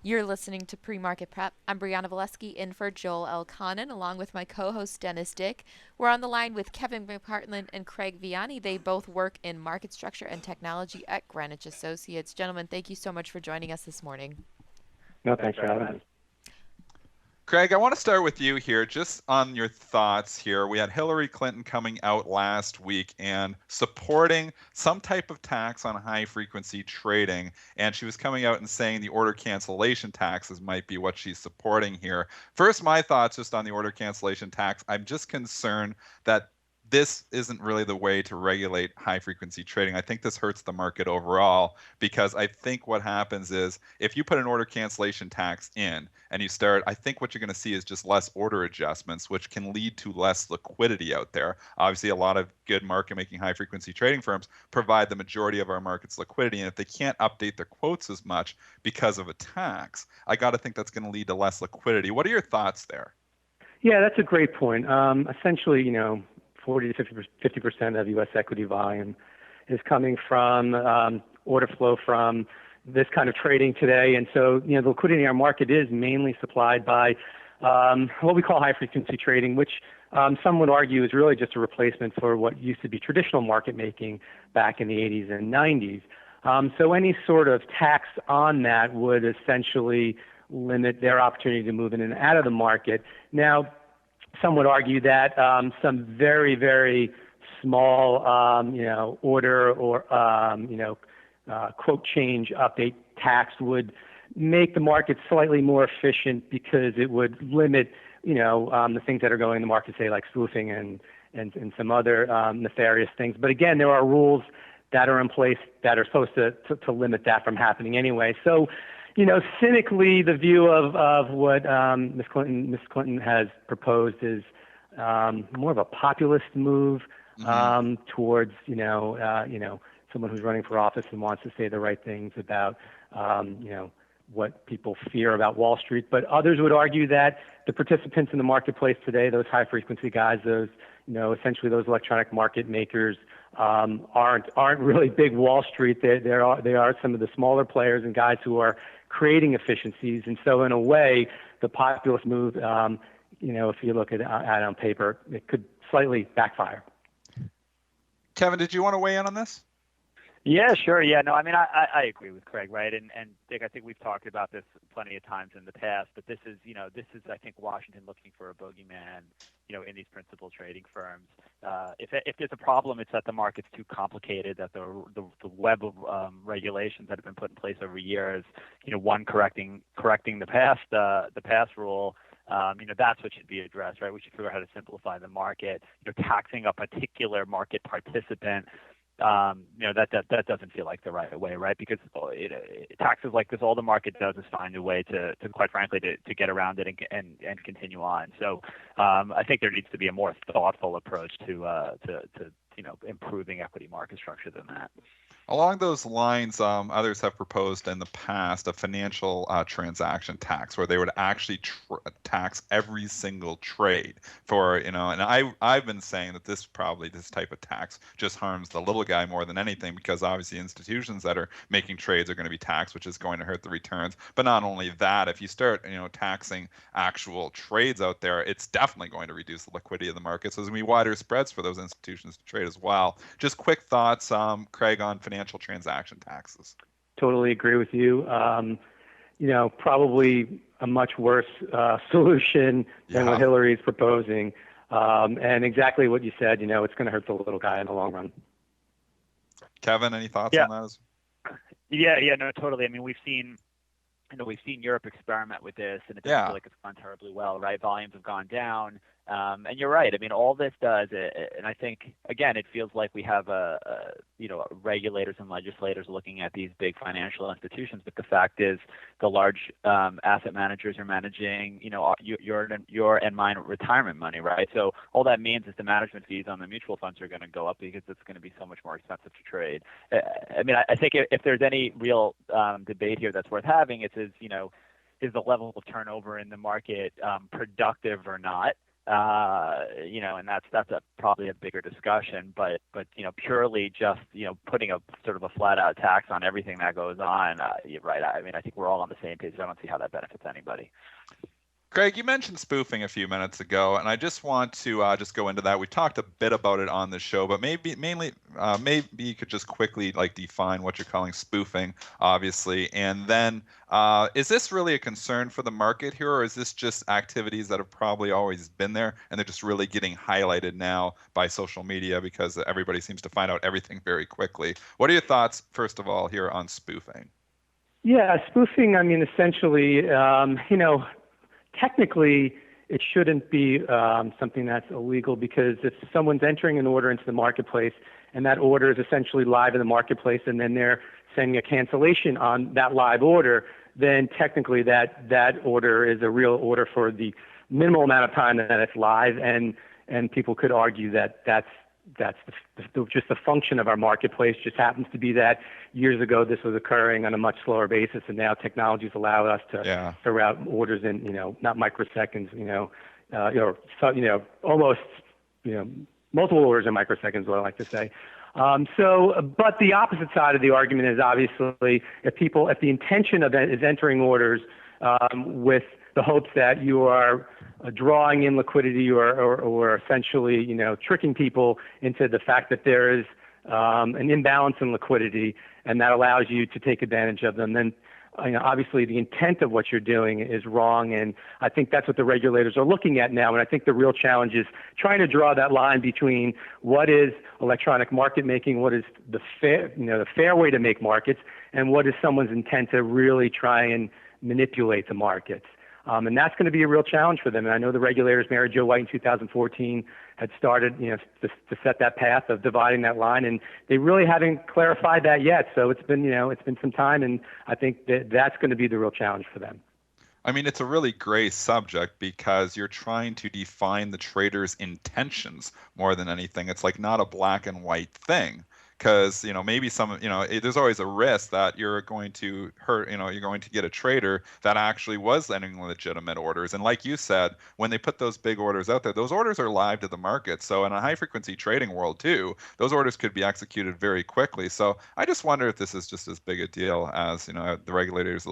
You're listening to Pre-Market Prep. I'm Brianna Valesky in for Joel Elconin, along with my co-host Dennis Dick. We're on the line with Kevin McPartland and Craig Viani. They both work in market structure and technology at Greenwich Associates. Gentlemen, thank you so much for joining us this morning. No, thanks for having us. Craig, I want to start with you here, just on your thoughts here. We had Hillary Clinton coming out last week and supporting some type of tax on high-frequency trading, and she was coming out and saying the order cancellation taxes might be what she's supporting here. First, my thoughts just on the order cancellation tax. I'm just concerned that this isn't really the way to regulate high-frequency trading. I think this hurts the market overall because I think what happens is if you put an order cancellation tax in and you start, I think what you're going to see is just less order adjustments, which can lead to less liquidity out there. Obviously, a lot of good market-making high-frequency trading firms provide the majority of our market's liquidity, and if they can't update their quotes as much because of a tax, I got to think that's going to lead to less liquidity. What are your thoughts there? Yeah, that's a great point. Essentially, 40 to 50% of U.S. equity volume is coming from order flow from this kind of trading today. And so, the liquidity in our market is mainly supplied by what we call high-frequency trading, which some would argue is really just a replacement for what used to be traditional market making back in the 80s and 90s. So any sort of tax on that would essentially limit their opportunity to move in and out of the market. Now, some would argue that some very, very small, order or, quote change update tax would make the market slightly more efficient because it would limit, the things that are going in the market, say like spoofing and some other nefarious things. But again, there are rules that are in place that are supposed to limit that from happening anyway. So, cynically, the view of what Ms. Clinton has proposed is more of a populist move towards, someone who's running for office and wants to say the right things about, what people fear about Wall Street. But others would argue that the participants in the marketplace today, those high-frequency guys, those, essentially those electronic market makers, aren't really big Wall Street. They are some of the smaller players and guys who are creating efficiencies. And so in a way, the populist move, if you look at it on paper, it could slightly backfire. Kevin, did you want to weigh in on this? Yeah, sure. Yeah, no, I mean, I agree with Craig, right? And Dick, I think we've talked about this plenty of times in the past, but this is, I think, Washington looking for a bogeyman, in these principal trading firms. If there's a problem, it's that the market's too complicated, that the web of regulations that have been put in place over years, one correcting the past rule, that's what should be addressed, right? We should figure out how to simplify the market. Taxing a particular market participant, that doesn't feel like the right way, right? Because taxes like this, all the market does is find a way to quite frankly, to get around it and continue on. So I think there needs to be a more thoughtful approach to improving equity market structure than that. Along those lines, others have proposed in the past a financial transaction tax where they would actually tax every single trade for, and I've been saying that this type of tax just harms the little guy more than anything because obviously institutions that are making trades are going to be taxed, which is going to hurt the returns. But not only that, if you start, taxing actual trades out there, it's definitely going to reduce the liquidity of the market. So there's going to be wider spreads for those institutions to trade as well. Just quick thoughts, Craig, on financial transaction taxes. Totally agree with you. Probably a much worse solution than what Hillary is proposing. And exactly what you said, it's going to hurt the little guy in the long run. Kevin, any thoughts on that? Yeah, no, totally. I mean, we've seen Europe experiment with this, and it doesn't feel like it's gone terribly well, right? Volumes have gone down. And you're right. I mean, all this does, and I think, again, it feels like we have regulators and legislators looking at these big financial institutions. But the fact is, the large asset managers are managing, your and mine retirement money, right? So all that means is the management fees on the mutual funds are going to go up because it's going to be so much more expensive to trade. I mean, I think if there's any real debate here that's worth having, is the level of turnover in the market productive or not? And that's probably a bigger discussion. But purely just putting a sort of a flat out tax on everything that goes on, you're right. I mean, I think we're all on the same page. I don't see how that benefits anybody. Greg, you mentioned spoofing a few minutes ago, and I just want to just go into that. We talked a bit about it on the show, but maybe you could just quickly define what you're calling spoofing, obviously, and then is this really a concern for the market here, or is this just activities that have probably always been there and they're just really getting highlighted now by social media because everybody seems to find out everything very quickly? What are your thoughts, first of all, here on spoofing? Yeah, spoofing. I mean, essentially, technically, it shouldn't be something that's illegal, because if someone's entering an order into the marketplace and that order is essentially live in the marketplace and then they're sending a cancellation on that live order, then technically that order is a real order for the minimal amount of time that it's live, and people could argue that that's just the function of our marketplace. Just happens to be that years ago this was occurring on a much slower basis, and now technologies allow us to route orders in not microseconds, almost multiple orders in microseconds, what I like to say. But the opposite side of the argument is obviously if the intention of it is entering orders with the hopes that you are drawing in liquidity or essentially, tricking people into the fact that there is an imbalance in liquidity, and that allows you to take advantage of them, then obviously the intent of what you're doing is wrong. And I think that's what the regulators are looking at now. And I think the real challenge is trying to draw that line between what is electronic market making, what is the fair way to make markets, and what is someone's intent to really try and manipulate the markets. And that's going to be a real challenge for them. And I know the regulators, Mary Jo White in 2014, had started, to set that path of dividing that line, and they really haven't clarified that yet. So it's been some time, and I think that's going to be the real challenge for them. I mean, it's a really gray subject because you're trying to define the trader's intentions more than anything. It's not a black and white thing. Because maybe there's always a risk that you're going to hurt, you're going to get a trader that actually was entering legitimate orders. And like you said, when they put those big orders out there, those orders are live to the market. So in a high frequency trading world too, those orders could be executed very quickly. So I just wonder if this is just as big a deal as the regulators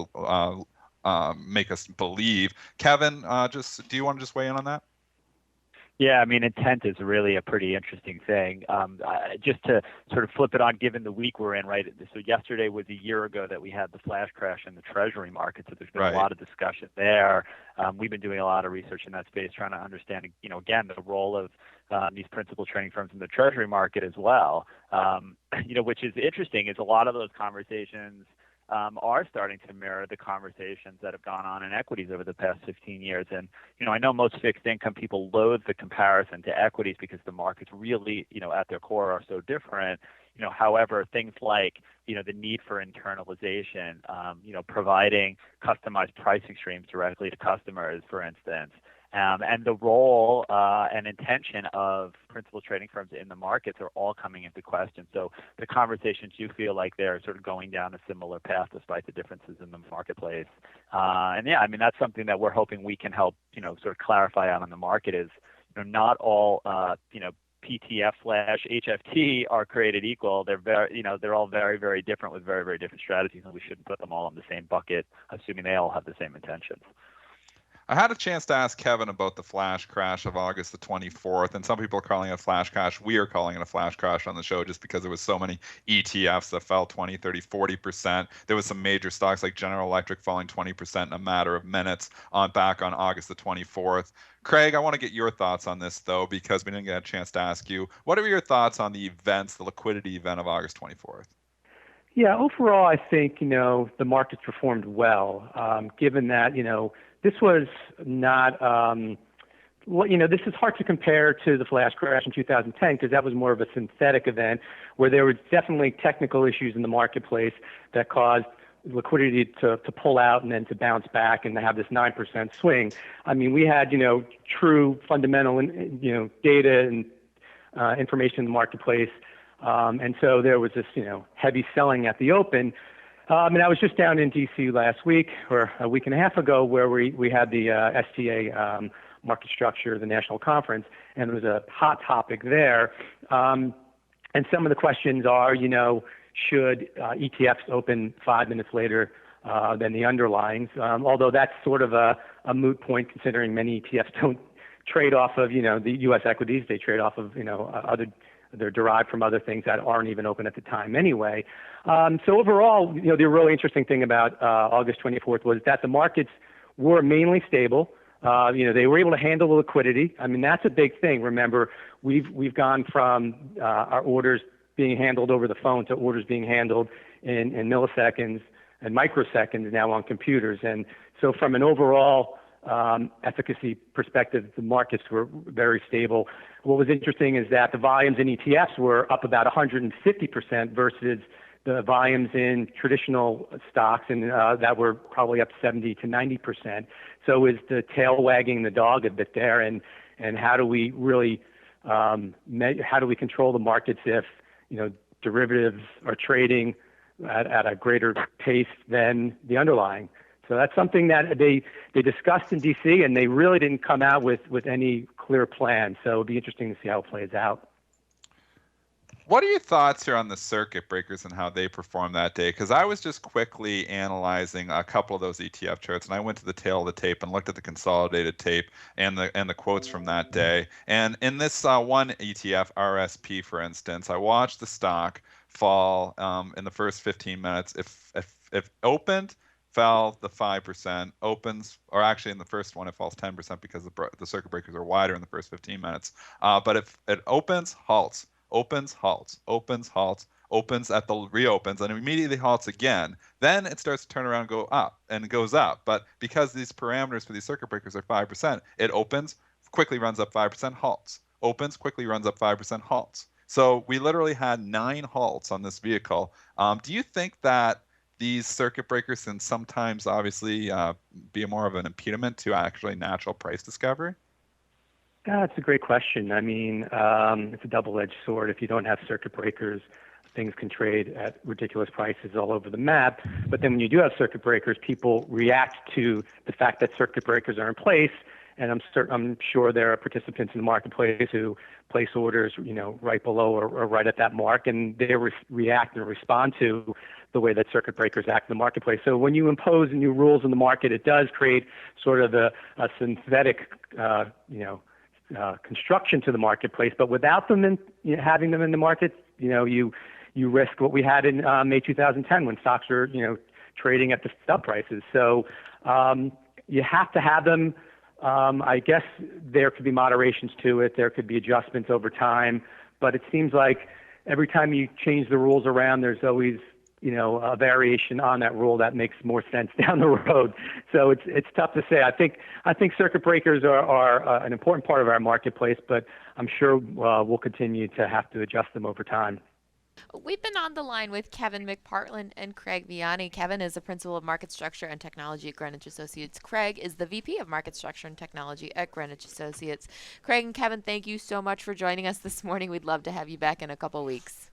make us believe. Kevin, do you want to just weigh in on that? Yeah, I mean, intent is really a pretty interesting thing. Just to sort of flip it on, given the week we're in, right? So yesterday was a year ago that we had the flash crash in the Treasury market. So there's been a lot of discussion there. We've been doing a lot of research in that space, trying to understand, again, the role of these principal trading firms in the Treasury market as well. Which is interesting is a lot of those conversations are starting to mirror the conversations that have gone on in equities over the past 15 years. And, I know most fixed income people loathe the comparison to equities because the markets really, at their core are so different. However, things like, the need for internalization, providing customized pricing streams directly to customers, for instance, and the role and intention of principal trading firms in the markets are all coming into question. So the conversations do feel like they're sort of going down a similar path despite the differences in the marketplace. And yeah, I mean, that's something that we're hoping we can help, sort of clarify out on the market is, not all, PTF/HFT are created equal. They're they're all very, very different with very, very different strategies, and we shouldn't put them all in the same bucket, assuming they all have the same intentions. I had a chance to ask Kevin about the flash crash of August the 24th, and some people are calling it a flash crash. We are calling it a flash crash on the show just because there was so many ETFs that fell 20, 30, 40%. There was some major stocks like General Electric falling 20% in a matter of minutes back on August the 24th. Craig, I want to get your thoughts on this, though, because we didn't get a chance to ask you. What are your thoughts on the events, the liquidity event of August 24th? Yeah, overall, I think, the markets performed well, given that, this was not, this is hard to compare to the flash crash in 2010 because that was more of a synthetic event where there were definitely technical issues in the marketplace that caused liquidity to pull out and then to bounce back and to have this 9% swing. I mean, we had, true fundamental, data and information in the marketplace. And so there was this, heavy selling at the open. And I was just down in D.C. last week or a week and a half ago where we had the STA market structure, the national conference, and it was a hot topic there. And some of the questions are, should ETFs open 5 minutes later than the underlyings? Although that's sort of a moot point, considering many ETFs don't trade off of, the U.S. equities. They trade off of, they're derived from other things that aren't even open at the time anyway. So overall, the really interesting thing about August 24th was that the markets were mainly stable. They were able to handle the liquidity. I mean, that's a big thing. Remember, we've gone from our orders being handled over the phone to orders being handled in milliseconds and microseconds now on computers. And so from an overall efficacy perspective, the markets were very stable. What was interesting is that the volumes in ETFs were up about 150% versus the volumes in traditional stocks, and that were probably up 70 to 90%. So is the tail wagging the dog a bit there, and how do we really how do we control the markets if derivatives are trading at a greater pace than the underlying? So that's something that they discussed in D.C., and they really didn't come out with any clear plan. So it'll be interesting to see how it plays out. What are your thoughts here on the circuit breakers and how they performed that day? Because I was just quickly analyzing a couple of those ETF charts, and I went to the tail of the tape and looked at the consolidated tape and the quotes from that day. And in this one ETF, RSP, for instance, I watched the stock fall in the first 15 minutes. If opened, fell the 5%, opens, or actually in the first one it falls 10% because the circuit breakers are wider in the first 15 minutes. But if it opens, halts. Opens, halts, opens, halts, opens at the reopens, and immediately halts again. Then it starts to turn around and go up, and it goes up. But because these parameters for these circuit breakers are 5%, it opens, quickly runs up 5%, halts. Opens, quickly runs up 5%, halts. So we literally had 9 halts on this vehicle. Do you think that these circuit breakers can sometimes obviously be more of an impediment to actually natural price discovery? That's a great question. I mean, it's a double-edged sword. If you don't have circuit breakers, things can trade at ridiculous prices all over the map. But then when you do have circuit breakers, people react to the fact that circuit breakers are in place. And I'm sure there are participants in the marketplace who place orders, right below or right at that mark, and they react and respond to the way that circuit breakers act in the marketplace. So when you impose new rules in the market, it does create sort of a synthetic, construction to the marketplace. But without them having them in the market, you risk what we had in May 2010 when stocks were trading at the sub prices. So you have to have them. I guess there could be moderations to it. There could be adjustments over time. But it seems like every time you change the rules around, there's always a variation on that rule that makes more sense down the road. So it's tough to say. I think circuit breakers are an important part of our marketplace, but I'm sure we'll continue to have to adjust them over time. We've been on the line with Kevin McPartland and Craig Viani. Kevin is the Principal of Market Structure and Technology at Greenwich Associates. Craig is the VP of Market Structure and Technology at Greenwich Associates. Craig and Kevin, thank you so much for joining us this morning. We'd love to have you back in a couple weeks.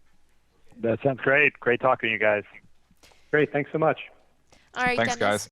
That sounds great. Great talking to you guys. Great. Thanks so much. All right, Thanks, Dennis. guys.